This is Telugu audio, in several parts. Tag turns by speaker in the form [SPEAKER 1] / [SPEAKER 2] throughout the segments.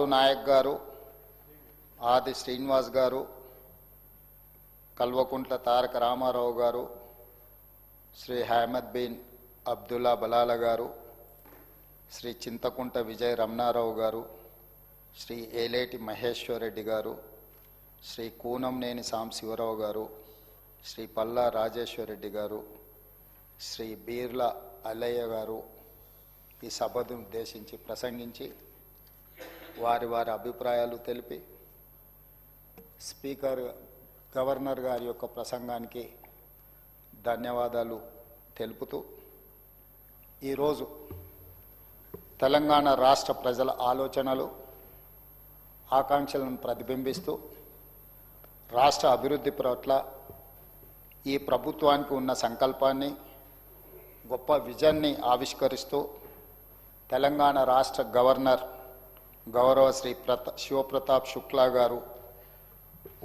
[SPEAKER 1] బాలు నాయక్ గారు, ఆది శ్రీనివాస్ గారు, కల్వకుంట్ల తారక రామారావు గారు, శ్రీ అహ్మద్ బిన్ అబ్దుల్లా బలాల గారు, శ్రీ చింతకుంట విజయ రమణారావు గారు, శ్రీ ఏలేటి మహేశ్వరరెడ్డి గారు, శ్రీ కూనంనేని సాంశివరావు గారు, శ్రీ పల్లా రాజేశ్వరరెడ్డి గారు, శ్రీ బీర్ల అల్లయ్య గారు ఈ సభను ఉద్దేశించి ప్రసంగించి వారి వారి అభిప్రాయాలు తెలిపి స్పీకర్ గవర్నర్ గారి యొక్క ప్రసంగానికి ధన్యవాదాలు తెలుపుతూ ఈరోజు తెలంగాణ రాష్ట్ర ప్రజల ఆలోచనలు ఆకాంక్షలను ప్రతిబింబిస్తూ రాష్ట్ర అభివృద్ధి పట్ల ఈ ప్రభుత్వానికి ఉన్న సంకల్పాన్ని గొప్ప విజన్ని ఆవిష్కరిస్తూ తెలంగాణ రాష్ట్ర గవర్నర్ గౌరవ శ్రీ శివప్రతాప్ శుక్లా గారు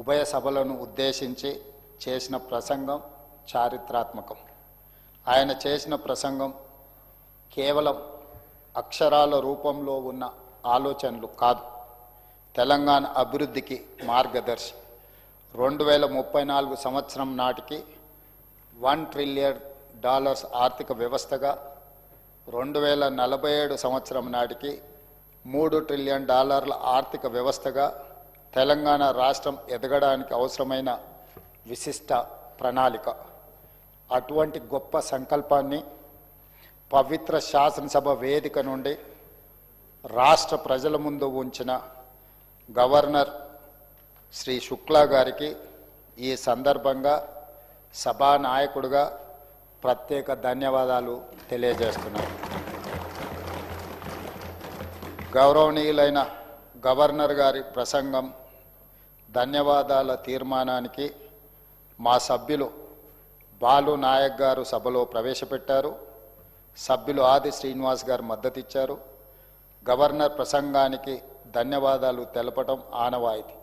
[SPEAKER 1] ఉభయ సభలను ఉద్దేశించి చేసిన ప్రసంగం చారిత్రాత్మకం. ఆయన చేసిన ప్రసంగం కేవలం అక్షరాల రూపంలో ఉన్న ఆలోచనలు కాదు, తెలంగాణ అభివృద్ధికి మార్గదర్శి. 2034 సంవత్సరం నాటికి $1 ట్రిలియన్ ఆర్థిక వ్యవస్థగా, 2047 సంవత్సరం నాటికి $3 ట్రిలియన్ ఆర్థిక వ్యవస్థగా తెలంగాణ రాష్ట్రం ఎదగడానికి అవసరమైన విశిష్ట ప్రణాళిక. అటువంటి గొప్ప సంకల్పాన్ని పవిత్ర శాసనసభ వేదిక నుండి రాష్ట్ర ప్రజల ముందు ఉంచిన గవర్నర్ శ్రీ శుక్లా గారికి ఈ సందర్భంగా సభానాయకుడిగా ప్రత్యేక ధన్యవాదాలు తెలియజేస్తున్నాను. గౌరవనీయులైన గవర్నర్ గారి ప్రసంగం ధన్యవాదాల తీర్మానానికి మా సభ్యులు బాలు నాయక్ గారు సభలో ప్రవేశపెట్టారు. సభ్యులు ఆది శ్రీనివాస్ గారు మద్దతు ఇచ్చారు. గవర్నర్ ప్రసంగానికి ధన్యవాదాలు తెలపడం ఆనవాయితీ.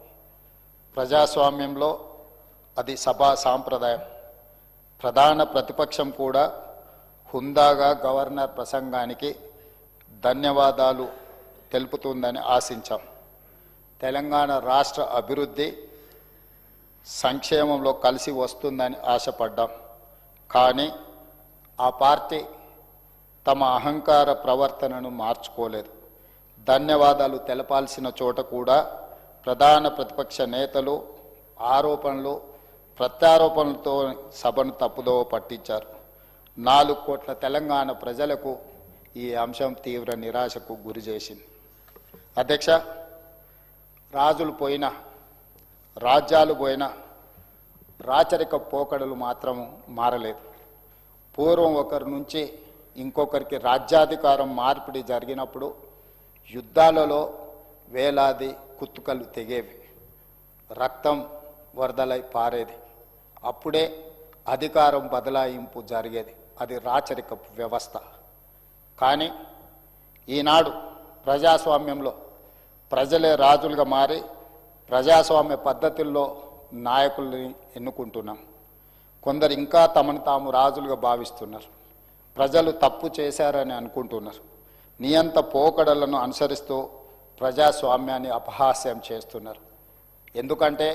[SPEAKER 1] ప్రజాస్వామ్యంలో అది సభా సాంప్రదాయం. ప్రధాన ప్రతిపక్షం కూడా హుందాగా గవర్నర్ ప్రసంగానికి ధన్యవాదాలు తెలుపుతుందని ఆశించాం. తెలంగాణ రాష్ట్ర అభివృద్ధి సంక్షేమంలో కలిసి వస్తుందని ఆశపడ్డాం. కానీ ఆ పార్టీ తమ అహంకార ప్రవర్తనను మార్చుకోలేదు. ధన్యవాదాలు తెలపాల్సిన చోట కూడా ప్రధాన ప్రతిపక్ష నేతలు ఆరోపణలు ప్రత్యారోపణలతో సభను తప్పుదోవ పట్టించారు. 4 కోట్ల తెలంగాణ ప్రజలకు ఈ అంశం తీవ్ర నిరాశకు గురి చేసింది. అధ్యక్ష, రాజులు పోయినా రాజ్యాలు పోయినా రాచరిక పోకడలు మాత్రం మారలేదు. పూర్వం ఒకరి నుంచి ఇంకొకరికి రాజ్యాధికారం మార్పిడి జరిగినప్పుడు యుద్ధాలలో వేలాది కుత్తుకలు తెగేవి, రక్తం వరదలై పారేది. అప్పుడే అధికారం బదలాయింపు జరిగేది. అది రాచరిక వ్యవస్థ. కానీ ఈనాడు ప్రజాస్వామ్యంలో ప్రజలే రాజులుగా మారి ప్రజాస్వామ్య పద్ధతుల్లో నాయకుల్ని ఎన్నుకుంటున్నాం. కొందరు ఇంకా తమను తాము రాజులుగా భావిస్తున్నారు. ప్రజలు తప్పు చేశారని అనుకుంటున్నారు. నియంత పోకడలను అనుసరిస్తూ ప్రజాస్వామ్యాన్ని అపహాస్యం చేస్తున్నారు. ఎందుకంటే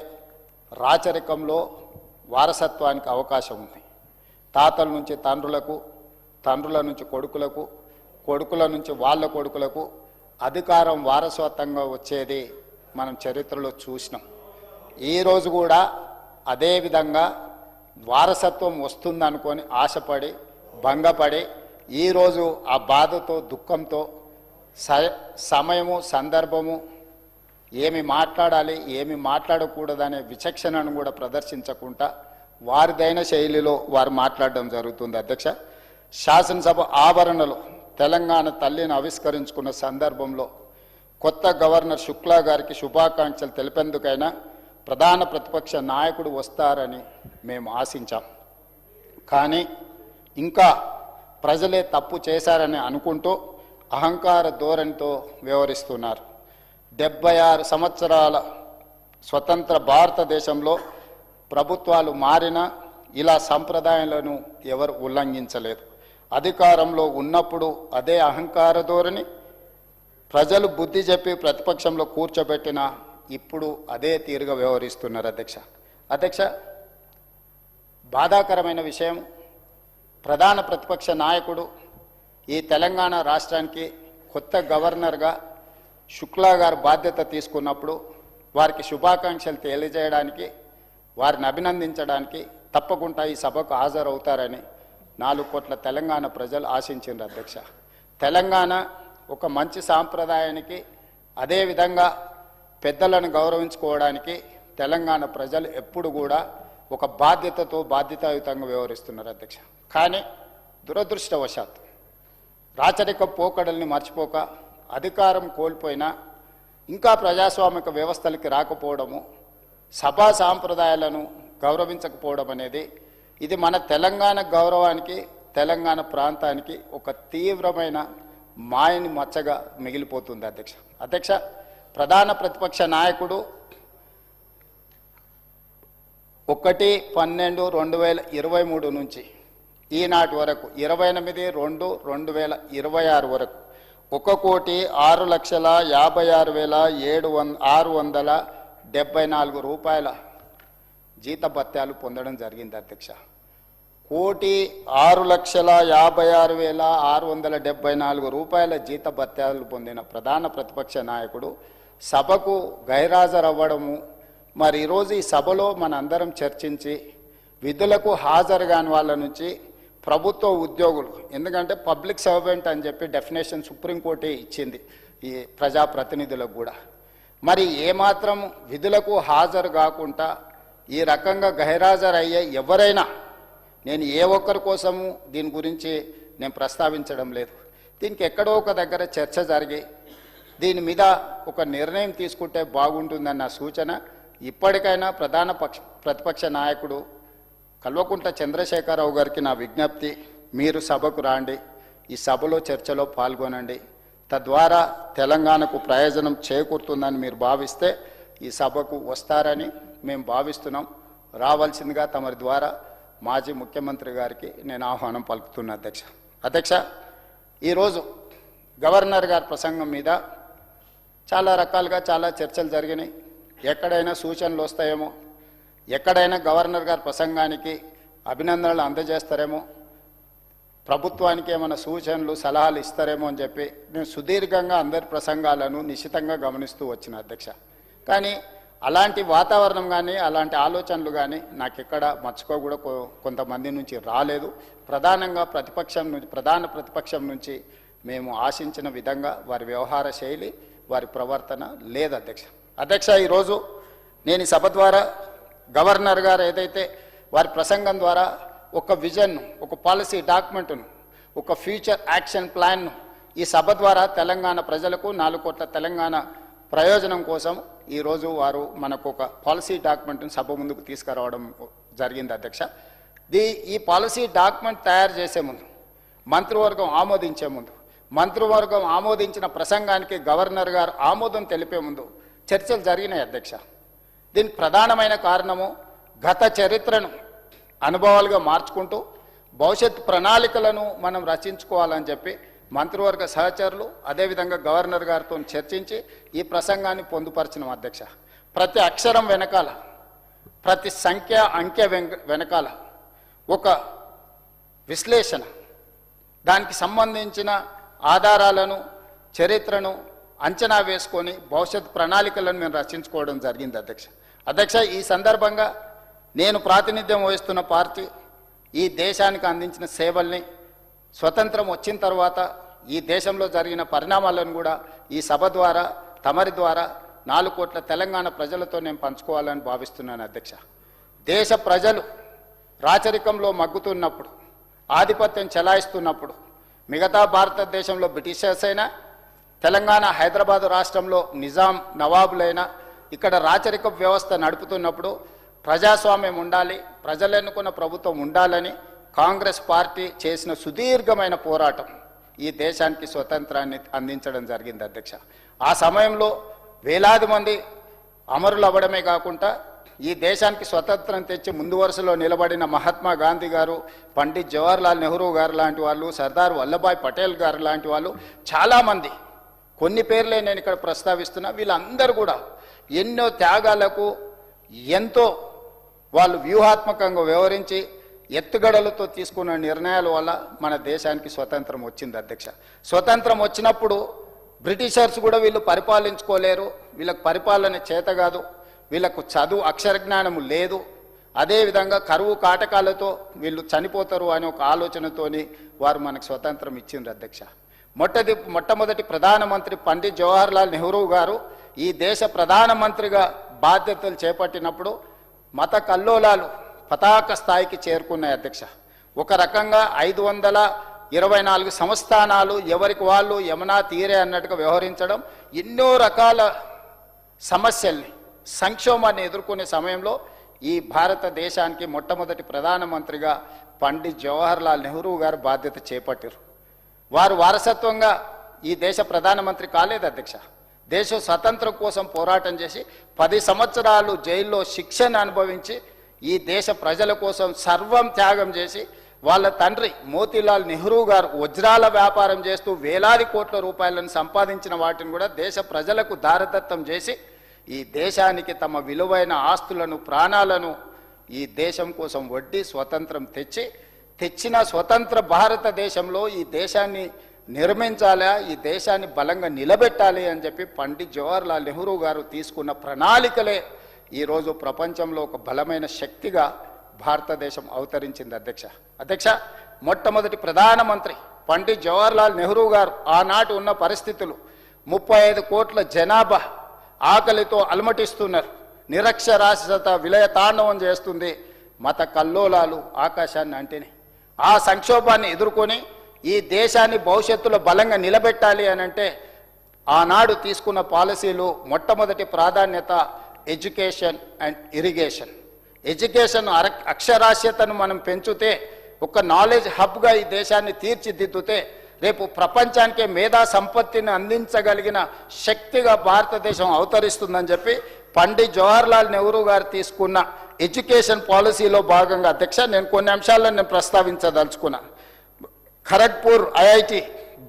[SPEAKER 1] రాచరికంలో వారసత్వానికి అవకాశం ఉంది. తాతల నుంచి తండ్రులకు, తండ్రుల నుంచి కొడుకులకు, కొడుకుల నుంచి వాళ్ళ కొడుకులకు అధికారం వారసత్వంగా వచ్చేది మనం చరిత్రలో చూసినాం. ఈరోజు కూడా అదే విధంగా వారసత్వం వస్తుందనుకొని ఆశపడి భంగపడి ఈరోజు ఆ బాధతో దుఃఖంతో సమయము సందర్భము ఏమి మాట్లాడాలి ఏమి మాట్లాడకూడదనే విచక్షణను కూడా ప్రదర్శించకుండా వారిదైన శైలిలో వారు మాట్లాడడం జరుగుతుంది. అధ్యక్ష, శాసనసభ ఆవరణలో తెలంగాణ తల్లిని ఆవిష్కరించుకున్న సందర్భంలో కొత్త గవర్నర్ శుక్లా గారికి శుభాకాంక్షలు తెలిపేందుకైనా ప్రధాన ప్రతిపక్ష నాయకుడు వస్తారని మేము ఆశించాం. కానీ ఇంకా ప్రజలే తప్పు చేశారని అనుకుంటూ అహంకార ధోరణితో వ్యవహరిస్తున్నారు. 76 సంవత్సరాల స్వతంత్ర భారతదేశంలో ప్రభుత్వాలు మారినా ఇలా సంప్రదాయాలను ఎవరు ఉల్లంఘించలేదు. అధికారంలో ఉన్నప్పుడు అదే అహంకార ధోరణి, ప్రజలు బుద్ధి చెప్పి ప్రతిపక్షంలో కూర్చోబెట్టిన ఇప్పుడు అదే తీరుగా వ్యవహరిస్తున్నారు అధ్యక్ష. బాధాకరమైన విషయం, ప్రధాన ప్రతిపక్ష నాయకుడు ఈ తెలంగాణ రాష్ట్రానికి కొత్త గవర్నర్గా శుక్లా గారు బాధ్యత తీసుకున్నప్పుడు వారికి శుభాకాంక్షలు తెలియజేయడానికి, వారిని అభినందించడానికి తప్పకుండా ఈ సభకు హాజరవుతారని 4 కోట్ల తెలంగాణ ప్రజలు ఆశించారు అధ్యక్ష. తెలంగాణ ఒక మంచి సాంప్రదాయానికి, అదేవిధంగా పెద్దలను గౌరవించుకోవడానికి తెలంగాణ ప్రజలు ఎప్పుడు కూడా ఒక బాధ్యతాయుతంగా వ్యవహరిస్తున్నారు అధ్యక్ష. కానీ దురదృష్టవశాత్తు రాచరిక పోకడల్ని మర్చిపోక అధికారం కోల్పోయినా ఇంకా ప్రజాస్వామిక వ్యవస్థలకి రాకపోవడము, సభా సాంప్రదాయాలను గౌరవించకపోవడం అనేది ఇది మన తెలంగాణ గౌరవానికి, తెలంగాణ ప్రాంతానికి ఒక తీవ్రమైన మాయని మచ్చగా మిగిలిపోతుంది అధ్యక్ష. ప్రధాన ప్రతిపక్ష నాయకుడు 1/12/2023 నుంచి ఈనాటి వరకు 28/2/2026 వరకు 1,56,56,774 రూపాయల జీతభత్యాలు పొందడం జరిగింది అధ్యక్ష. 1,06,56,674 రూపాయల జీతభత్యాలు పొందిన ప్రధాన ప్రతిపక్ష నాయకుడు సభకు గైర్హాజరవ్వడము, మరి ఈరోజు ఈ సభలో మనందరం చర్చించి విధులకు హాజరు కాని వాళ్ళ నుంచి ప్రభుత్వ ఉద్యోగులు, ఎందుకంటే పబ్లిక్ సర్వెంట్ అని చెప్పి డెఫినేషన్ సుప్రీంకోర్టే ఇచ్చింది ఈ ప్రజాప్రతినిధులకు కూడా, మరి ఏమాత్రం విధులకు హాజరు కాకుండా ఈ రకంగా గైర్హాజరయ్యే ఎవరైనా, నేను ఏ ఒక్కరి కోసము దీని గురించి నేను ప్రస్తావించడం లేదు, దీనికి ఎక్కడో ఒక దగ్గర చర్చ జరిగి దీని మీద ఒక నిర్ణయం తీసుకుంటే బాగుంటుందన్న సూచన. ఇప్పటికైనా ప్రధాన ప్రతిపక్ష నాయకుడు కల్వకుంట్ల చంద్రశేఖరరావు గారికి నా విజ్ఞప్తి, మీరు సభకు రాండి, ఈ సభలో చర్చలో పాల్గొనండి, తద్వారా తెలంగాణకు ప్రయోజనం చేకూరుతుందని మీరు భావిస్తే ఈ సభకు వస్తారని మేము భావిస్తున్నాం. రావాల్సిందిగా తమరి ద్వారా మాజీ ముఖ్యమంత్రి గారికి నేను ఆహ్వానం పలుకుతున్నా అధ్యక్ష. ఈరోజు గవర్నర్ గారి ప్రసంగం మీద చాలా రకాలుగా చాలా చర్చలు జరిగినాయి. ఎక్కడైనా సూచనలు వస్తాయేమో, ఎక్కడైనా గవర్నర్ గారి ప్రసంగానికి అభినందనలు అందజేస్తారేమో, ప్రభుత్వానికి ఏమైనా సూచనలు సలహాలు ఇస్తారేమో అని చెప్పి నేను సుదీర్ఘంగా అందరి ప్రసంగాలను నిశితంగా గమనిస్తూ వచ్చిన అధ్యక్ష. కానీ అలాంటి వాతావరణం కానీ అలాంటి ఆలోచనలు కానీ నాకెక్కడ మర్చిపో కూడా కొంతమంది నుంచి రాలేదు. ప్రధానంగా ప్రధాన ప్రతిపక్షం నుంచి మేము ఆశించిన విధంగా వారి వ్యవహార శైలి, వారి ప్రవర్తన లేదు అధ్యక్ష. ఈరోజు నేను ఈ సభ ద్వారా గవర్నర్ గారు ఏదైతే వారి ప్రసంగం ద్వారా ఒక విజన్ను, ఒక పాలసీ డాక్యుమెంట్ను, ఒక ఫ్యూచర్ యాక్షన్ ప్లాన్ను ఈ సభ ద్వారా తెలంగాణ ప్రజలకు 4 కోట్ల తెలంగాణ ప్రయోజనం కోసం ఈరోజు వారు మనకు ఒక పాలసీ డాక్యుమెంట్ను సభ ముందుకు తీసుకురావడం జరిగింది అధ్యక్ష. ఈ పాలసీ డాక్యుమెంట్ తయారు చేసే ముందు, మంత్రివర్గం ఆమోదించే ముందు, మంత్రివర్గం ఆమోదించిన ప్రసంగానికి గవర్నర్ గారు ఆమోదం తెలిపే ముందు చర్చలు జరిగినాయి అధ్యక్ష. దీనికి ప్రధానమైన కారణము గత చరిత్రను అనుభవాలుగా మార్చుకుంటూ భవిష్యత్ ప్రణాళికలను మనం రచించుకోవాలని చెప్పి మంత్రివర్గ సహచరులు అదేవిధంగా గవర్నర్ గారితో చర్చించి ఈ ప్రసంగాన్ని పొందుపరిచినాం అధ్యక్ష. ప్రతి అక్షరం వెనకాల, ప్రతి అంకె వెనకాల ఒక విశ్లేషణ, దానికి సంబంధించిన ఆధారాలను, చరిత్రను అంచనా వేసుకొని భవిష్యత్ ప్రణాళికలను మేము రచించుకోవడం జరిగింది అధ్యక్ష. ఈ సందర్భంగా నేను ప్రాతినిధ్యం వహిస్తున్న పార్టీ ఈ దేశానికి అందించిన సేవల్ని, స్వతంత్రం వచ్చిన తర్వాత ఈ దేశంలో జరిగిన పరిణామాలను కూడా ఈ సభ ద్వారా, తమరి ద్వారా 4 కోట్ల తెలంగాణ ప్రజలతో నేను పంచుకోవాలని భావిస్తున్నాను అధ్యక్ష. దేశ ప్రజలు రాచరికంలో మగ్గుతున్నప్పుడు, ఆధిపత్యం చెలాయిస్తున్నప్పుడు, మిగతా భారతదేశంలో బ్రిటిషర్స్ అయినా, తెలంగాణ హైదరాబాదు రాష్ట్రంలో నిజాం నవాబులైనా ఇక్కడ రాచరిక వ్యవస్థ నడుపుతున్నప్పుడు ప్రజాస్వామ్యం ఉండాలి, ప్రజలు ఎన్నుకున్న ప్రభుత్వం ఉండాలని కాంగ్రెస్ పార్టీ చేసిన సుదీర్ఘమైన పోరాటం ఈ దేశానికి స్వతంత్రాన్ని అందించడం జరిగింది అధ్యక్ష. ఆ సమయంలో వేలాది మంది అమరులు అవ్వడమే కాకుండా ఈ దేశానికి స్వతంత్రం తెచ్చి ముందు వరుసలో నిలబడిన మహాత్మా గాంధీ గారు, పండిత్ జవహర్లాల్ నెహ్రూ గారు లాంటి వాళ్ళు, సర్దార్ వల్లభాయ్ పటేల్ గారు లాంటి వాళ్ళు చాలామంది కొన్ని పేర్లే నేను ఇక్కడ ప్రస్తావిస్తున్నా. వీళ్ళందరూ కూడా ఎన్నో త్యాగాలకు ఎంతో వాళ్ళు వ్యూహాత్మకంగా వ్యవహరించి ఎత్తుగడలతో తీసుకున్న నిర్ణయాల వల్ల మన దేశానికి స్వతంత్రం వచ్చింది అధ్యక్ష. స్వతంత్రం వచ్చినప్పుడు బ్రిటిషర్స్ కూడా వీళ్ళు పరిపాలించుకోలేరు, వీళ్ళకు పరిపాలన చేత కాదు, వీళ్ళకు చదువు అక్షర జ్ఞానము లేదు, అదేవిధంగా కరువు కాటకాలతో వీళ్ళు చనిపోతారు అనే ఒక ఆలోచనతోని వారు మనకు స్వతంత్రం ఇచ్చిండ్రు అధ్యక్ష. మొట్టమొదటి ప్రధానమంత్రి పండిత్ జవహర్లాల్ నెహ్రూ గారు ఈ దేశ ప్రధానమంత్రిగా బాధ్యతలు చేపట్టినప్పుడు మత కల్లోలాలు పతాక స్థాయికి చేరుకున్నాయి అధ్యక్ష. ఒక రకంగా 524 సంస్థానాలు ఎవరికి వాళ్ళు యమునా తీరే అన్నట్టుగా వ్యవహరించడం, ఎన్నో రకాల సమస్యల్ని సంక్షోభాన్ని ఎదుర్కొనే సమయంలో ఈ భారతదేశానికి మొట్టమొదటి ప్రధానమంత్రిగా పండిత్ జవహర్లాల్ నెహ్రూ గారు బాధ్యత చేపట్టారు. వారు వారసత్వంగా ఈ దేశ ప్రధానమంత్రి కాలేదు అధ్యక్ష. దేశ స్వతంత్రం కోసం పోరాటం చేసి 10 సంవత్సరాలు జైల్లో శిక్షను అనుభవించి ఈ దేశ ప్రజల కోసం సర్వం త్యాగం చేసి వాళ్ళ తండ్రి మోతీలాల్ నెహ్రూ గారు వజ్రాల వ్యాపారం చేస్తూ వేలాది కోట్ల రూపాయలను సంపాదించిన వాటిని కూడా దేశ ప్రజలకు దారదత్తం చేసి ఈ దేశానికి తమ విలువైన ఆస్తులను ప్రాణాలను ఈ దేశం కోసం వడ్డీ స్వతంత్రం తెచ్చిన స్వతంత్ర భారతదేశంలో ఈ దేశాన్ని నిర్మించాలా, ఈ దేశాన్ని బలంగా నిలబెట్టాలి అని చెప్పి పండిత్ జవహర్లాల్ నెహ్రూ గారు తీసుకున్న ప్రణాళికలే ఈరోజు ప్రపంచంలో ఒక బలమైన శక్తిగా భారతదేశం అవతరించింది అధ్యక్ష. మొట్టమొదటి ప్రధానమంత్రి పండిత్ జవహర్లాల్ నెహ్రూ గారు ఆనాటి ఉన్న పరిస్థితులు 35 కోట్ల జనాభా ఆకలితో అలమటిస్తున్నారు, నిరక్షరాస్యత విలయ తాండవం చేస్తుంది, మత కల్లోలాలు ఆకాశాన్ని అంటేనే. ఆ సంక్షోభాన్ని ఎదుర్కొని ఈ దేశాన్ని భవిష్యత్తులో బలంగా నిలబెట్టాలి అని అంటే ఆనాడు తీసుకున్న పాలసీలు మొట్టమొదటి ప్రాధాన్యత ఎడ్యుకేషన్ అండ్ ఇరిగేషన్. ఎడ్యుకేషన్ అక్షరాస్యతను మనం పెంచుతే, ఒక నాలెడ్జ్ హబ్గా ఈ దేశాన్ని తీర్చిదిద్దుతే రేపు ప్రపంచానికే మేధా సంపత్తిని అందించగలిగిన శక్తిగా భారతదేశం అవతరిస్తుందని చెప్పి పండిత్ జవహర్లాల్ నెహ్రూ గారు తీసుకున్న ఎడ్యుకేషన్ పాలసీలో భాగంగా అధ్యక్ష నేను కొన్ని అంశాలను నేను ప్రస్తావించదలుచుకున్నాను. Kharagpur IIT,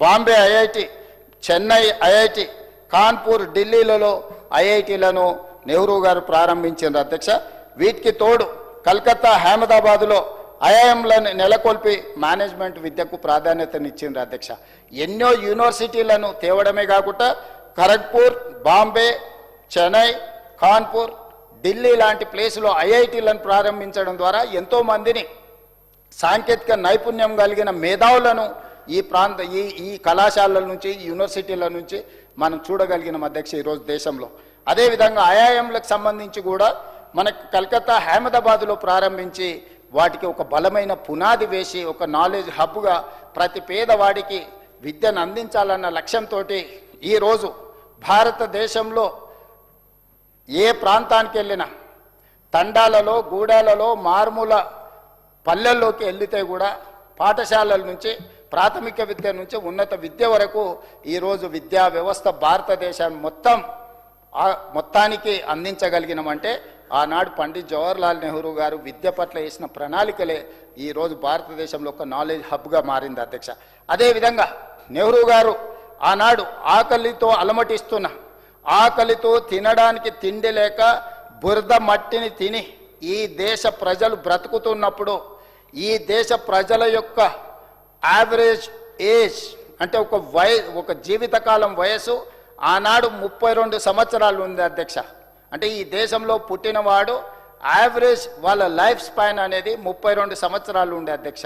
[SPEAKER 1] Bombay IIT, Chennai IIT, Kanpur, ఢిల్లీలలో ఐఐటీలను నెహ్రూ గారు ప్రారంభించారు అధ్యక్ష. వీటికి తోడు కలకత్తా, అహ్మదాబాద్లో ఐఐఎంలను నెలకొల్పి మేనేజ్మెంట్ విద్యకు ప్రాధాన్యతనిచ్చింది అధ్యక్ష. ఎన్నో యూనివర్సిటీలను తేవడమే కాకుండా ఖరగ్పూర్, బాంబే, చెన్నై, కాన్పూర్, ఢిల్లీ లాంటి ప్లేసులో ఐఐటీలను ప్రారంభించడం ద్వారా ఎంతోమందిని సాంకేతిక నైపుణ్యం కలిగిన మేధావులను ఈ కళాశాలల నుంచి, యూనివర్సిటీల నుంచి మనం చూడగలిగిన అధ్యక్ష ఈరోజు దేశంలో. అదేవిధంగా ఐఐఎంలకు సంబంధించి కూడా మనకు కలకత్తా, అహ్మదాబాద్లో ప్రారంభించి వాటికి ఒక బలమైన పునాది వేసి ఒక నాలెడ్జ్ హబ్గా ప్రతి పేదవాడికి విద్యను అందించాలన్న లక్ష్యంతో ఈరోజు భారతదేశంలో ఏ ప్రాంతానికి వెళ్ళినా తండాలలో, గూడాలలో, మారుమూల పల్లెల్లోకి వెళ్తే కూడా పాఠశాలల నుంచి, ప్రాథమిక విద్య నుంచి ఉన్నత విద్య వరకు ఈరోజు విద్యా వ్యవస్థ భారతదేశాన్ని మొత్తానికి అందించగలిగినామంటే ఆనాడు పండిత్ జవహర్లాల్ నెహ్రూ గారు విద్య పట్ల వేసిన ప్రణాళికలే ఈరోజు భారతదేశంలో ఒక నాలెడ్జ్ హబ్గా మారింది అధ్యక్ష. అదేవిధంగా నెహ్రూ గారు ఆనాడు ఆకలితో అలమటిస్తున్న, ఆకలితో తినడానికి తిండి లేక బురద మట్టిని తిని ఈ దేశ ప్రజలు బ్రతుకుతున్నప్పుడు ఈ దేశ ప్రజల యొక్క యావరేజ్ ఏజ్ అంటే ఒక జీవితకాలం వయసు ఆనాడు 32 సంవత్సరాలు ఉంది అధ్యక్ష. అంటే ఈ దేశంలో పుట్టినవాడు యావరేజ్ వాళ్ళ లైఫ్ స్పాన్ అనేది 32 సంవత్సరాలు ఉండే అధ్యక్ష.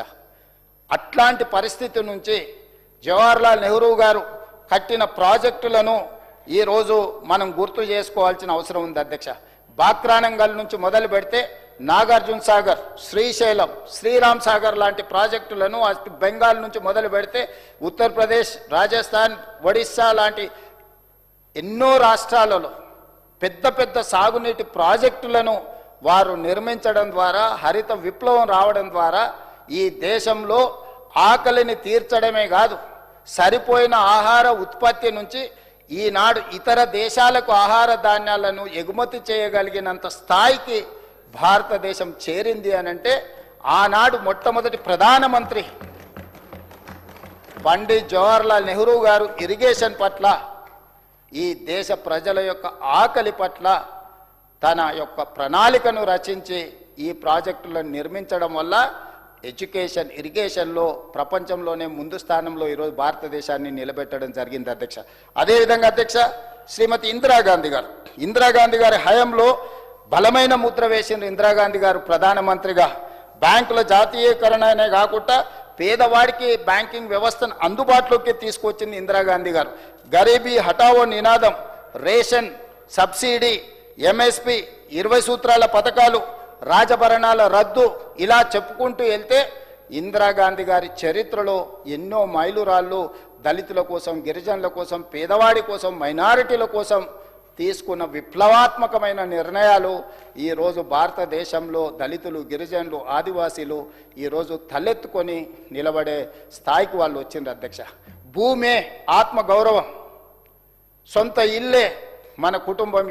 [SPEAKER 1] అట్లాంటి పరిస్థితి నుంచి జవహర్లాల్ నెహ్రూ గారు కట్టిన ప్రాజెక్టులను ఈరోజు మనం గుర్తు చేసుకోవాల్సిన అవసరం ఉంది అధ్యక్ష. బాక్రానంగల్ నుంచి మొదలు పెడితే నాగార్జున సాగర్, శ్రీశైలం, శ్రీరామ్ సాగర్ లాంటి ప్రాజెక్టులను బెంగాల్ నుంచి మొదలు పెడితే ఉత్తరప్రదేశ్, రాజస్థాన్, ఒడిస్సా లాంటి ఎన్నో రాష్ట్రాలలో పెద్ద పెద్ద సాగునీటి ప్రాజెక్టులను వారు నిర్మించడం ద్వారా, హరిత విప్లవం రావడం ద్వారా ఈ దేశంలో ఆకలిని తీర్చడమే కాదు, సరిపోయిన ఆహార ఉత్పత్తి నుంచి ఈనాడు ఇతర దేశాలకు ఆహార ధాన్యాలను ఎగుమతి చేయగలిగినంత స్థాయికి భారతదేశం చేరింది అనంటే ఆనాడు మొట్టమొదటి ప్రధానమంత్రి పండిత్ జవహర్లాల్ నెహ్రూ గారు ఇరిగేషన్ పట్ల ఈ దేశ ప్రజల యొక్క ఆకలి పట్ల తన యొక్క ప్రణాళికను రచించి ఈ ప్రాజెక్టులను నిర్మించడం వల్ల ఎడ్యుకేషన్ ఇరిగేషన్లో ప్రపంచంలోనే ముందు స్థానంలో ఈరోజు భారతదేశాన్ని నిలబెట్టడం జరిగింది అధ్యక్ష. అదేవిధంగా అధ్యక్ష శ్రీమతి ఇందిరాగాంధీ గారి హయాంలో బలమైన ముద్ర వేసిన ఇందిరాగాంధీ గారు ప్రధానమంత్రిగా బ్యాంకుల జాతీయకరణనే కాకుండా పేదవాడికి బ్యాంకింగ్ వ్యవస్థను అందుబాటులోకి తీసుకొచ్చింది ఇందిరాగాంధీ గారు. గరీబీ హఠావో నినాదం, రేషన్ సబ్సిడీ, ఎంఎస్పి, 20 సూత్రాల పథకాలు, రాజభరణాల రద్దు, ఇలా చెప్పుకుంటూ వెళ్తే ఇందిరాగాంధీ గారి చరిత్రలో ఎన్నో మైలురాళ్ళు దళితుల కోసం, గిరిజనుల కోసం, పేదవాడి కోసం, మైనారిటీల కోసం తీసుకున్న విప్లవాత్మకమైన నిర్ణయాలు ఈరోజు భారతదేశంలో దళితులు, గిరిజనులు, ఆదివాసీలు ఈరోజు తలెత్తుకొని నిలబడే స్థాయికి వాళ్ళు వచ్చిండ్రు అధ్యక్ష. భూమే ఆత్మగౌరవం, సొంత ఇల్లే మన కుటుంబం